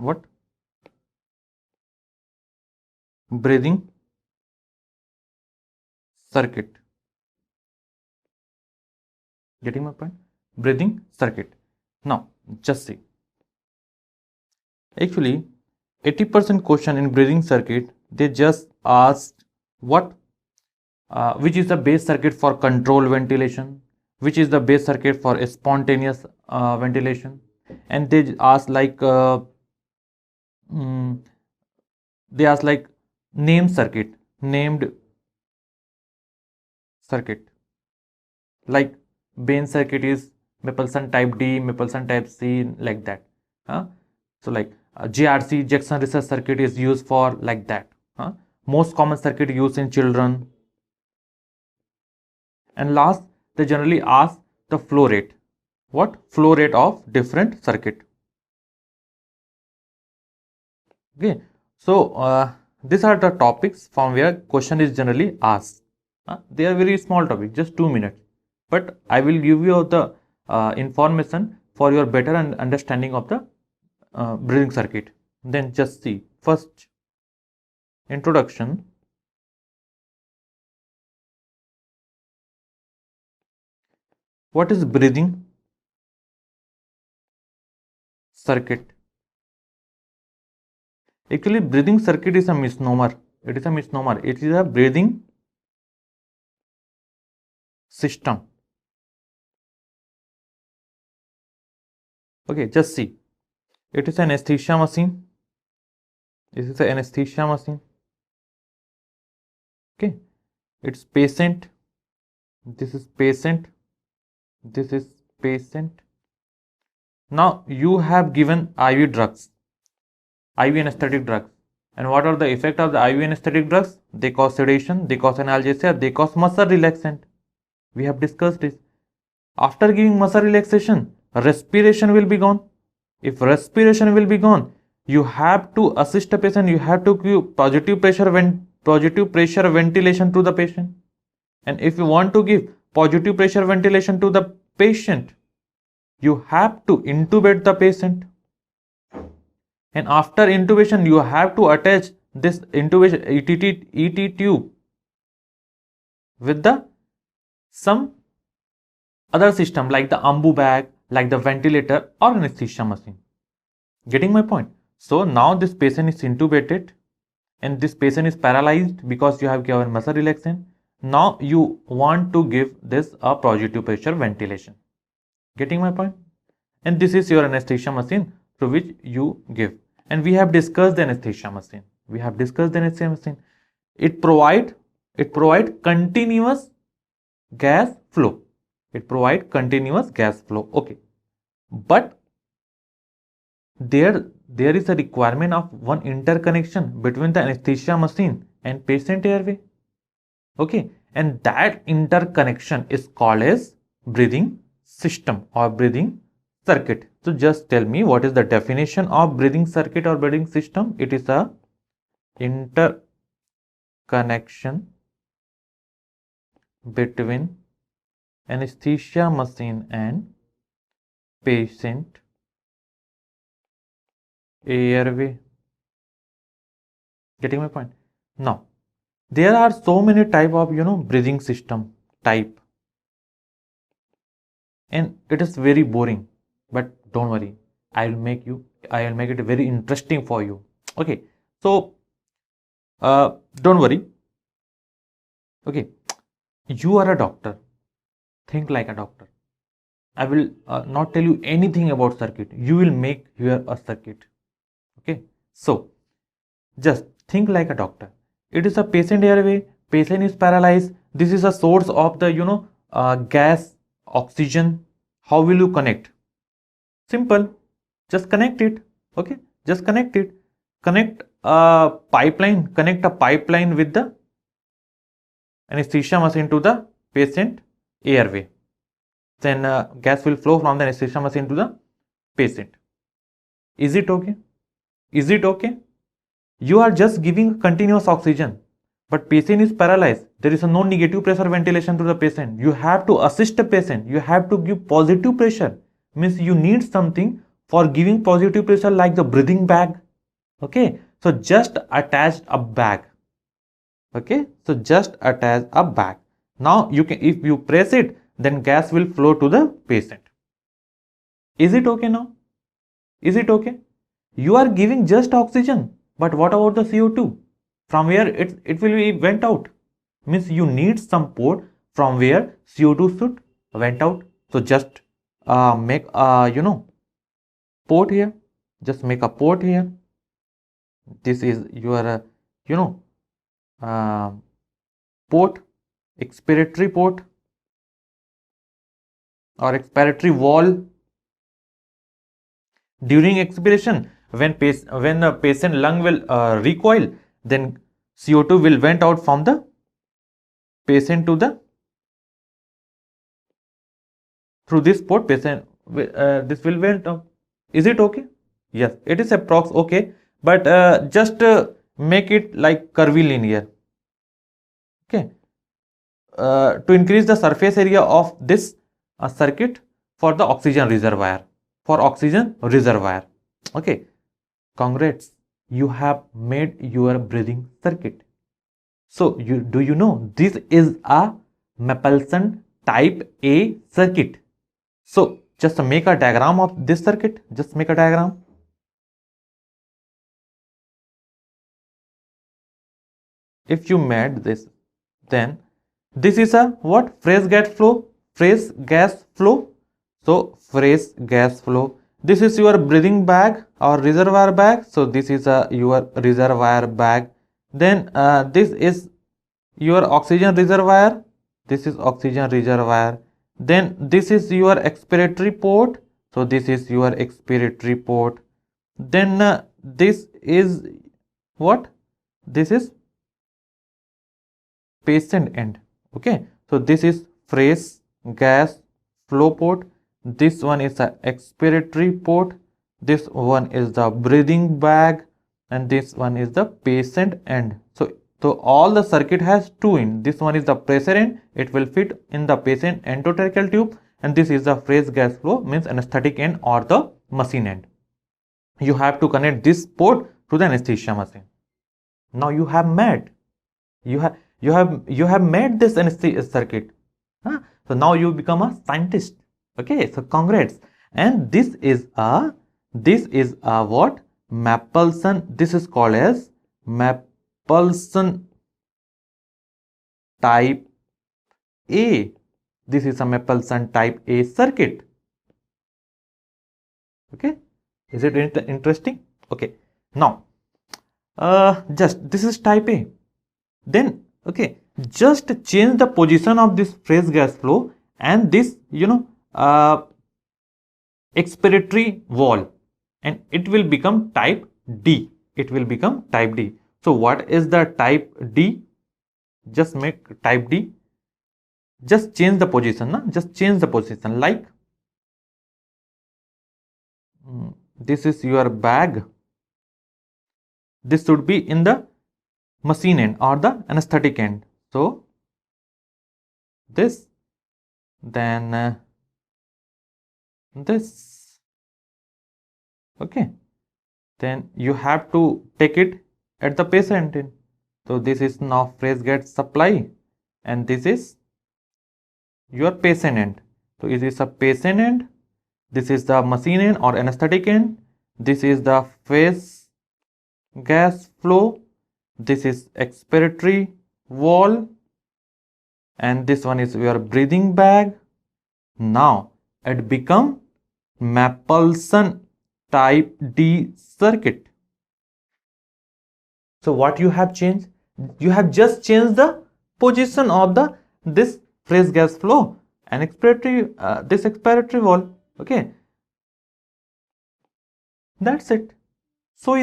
what? Breathing circuit. Getting my point? Breathing circuit. Now, just see. Actually, 80% question in breathing circuit, they just asked what? Which is the base circuit for control ventilation? Which is the base circuit for spontaneous ventilation? And they ask like, they ask like named circuit, like Bain circuit is Mapleson type D, Mapleson type C, like that. So like JRC, Jackson research circuit is used for like that. Most common circuit used in children. And last, they generally ask the flow rate. What? Flow rate of different circuit. Okay. So these are the topics from where question is generally asked. They are very small topic, just 2 minutes. But I will give you the information for your better understanding of the breathing circuit. Then just see. First, introduction. What is breathing circuit? Actually, breathing circuit is a misnomer. It is a misnomer. It is a breathing system. Okay, just see. It is an anesthesia machine. This is an anesthesia machine. Okay, it's patient. This is patient. This is patient. Now you have given IV drugs, IV anesthetic drugs. And what are the effect of the IV anesthetic drugs? They cause sedation, they cause analgesia, they cause muscle relaxant. We have discussed this. After giving muscle relaxation, respiration will be gone. If respiration will be gone, you have to assist a patient, you have to give positive pressure ventilation to the patient. And if you want to give positive pressure ventilation to the patient, you have to intubate the patient. And after intubation, you have to attach this intubation ET tube with the some other system like the ambu bag, like the ventilator or anesthesia machine. Getting my point? So now this patient is intubated and this patient is paralyzed because you have given muscle relaxant. Now you want to give this a positive pressure ventilation. Getting my point? And this is your anesthesia machine through which you give. And we have discussed the anesthesia machine. It provide continuous gas flow. Okay. But there is a requirement of one interconnection between the anesthesia machine and patient airway. Okay. And that interconnection is called as breathing system or breathing circuit. So just tell me, what is the definition of breathing circuit or breathing system? It is a interconnection between anesthesia machine and patient airway. Getting my point? Now, there are so many type of breathing system type, and it is very boring. But don't worry, I will make it very interesting for you. Okay, so don't worry. Okay, you are a doctor. Think like a doctor. I will not tell you anything about circuit. You will make here a circuit. Okay, so just think like a doctor. It is a patient airway. Patient is paralyzed. This is a source of the gas, oxygen. How will you connect? Simple. Just connect it. Okay, just connect it. Connect a pipeline with the anesthesia machine to the patient airway. Then gas will flow from the anesthesia machine to the patient. Is it okay? Is it okay? You are just giving continuous oxygen, but patient is paralyzed. There is no negative pressure ventilation to the patient. You have to assist the patient. You have to give positive pressure. Means you need something for giving positive pressure like the breathing bag. Okay, so just attach a bag. Okay, so just attach a bag. Now you can, if you press it, then gas will flow to the patient. Is it okay now? Is it okay? You are giving just oxygen, but what about the CO2? From where it will be went out? Means you need some port from where CO2 should went out. So just make port here. Just make a port here. This is your port, expiratory port or expiratory wall. During expiration, when the patient lung will recoil, then CO2 will went out from the patient to the through this port. Patient this will went out. Is it okay? Yes, it is approx okay, but just make it like curvilinear. Okay, to increase the surface area of this circuit for the oxygen reservoir. Okay, congrats, you have made your breathing circuit. So do you know this is a Mapleson type A circuit? So just make a diagram of this circuit. Just make a diagram. If you made this, then this is a what? Fresh gas flow. So fresh gas flow. This is your breathing bag or reservoir bag. So this is your reservoir bag. Then this is your oxygen reservoir. This is oxygen reservoir. Then this is your expiratory port. So this is your expiratory port. Then this is what? This is patient end. Okay, so this is fresh gas flow port. This one is the expiratory port. This one is the breathing bag, and this one is the patient end. So all the circuit has two end. This one is the pressure end. It will fit in the patient endotracheal tube, and this is the fresh gas flow, means anesthetic end or the machine end. You have to connect this port to the anesthesia machine. Now you have made this anesthesia circuit. So now you become a scientist. Okay, so congrats. And this is a what? Mapleson. This is called as Mapleson type A. This is a Mapleson type A circuit. Okay, is it interesting? Okay, now just this is type A. Then okay, just change the position of this fresh gas flow and this expiratory wall, and it will become type D. It will become type D. So what is the type D? Just make type D. Just change the position. Just change the position, like this is your bag. This should be in the machine end or the anesthetic end. So this, then this. Okay, then you have to take it at the patient end. So this is now fresh gas supply, and this is your patient end. So it is a patient end. This is the machine end or anesthetic end. This is the fresh gas flow. This is expiratory wall, and this one is your breathing bag. Now it become Mapleson type D circuit. So what you have changed? You have just changed the position of this fresh gas flow and expiratory this expiratory wall. Okay, that's it. So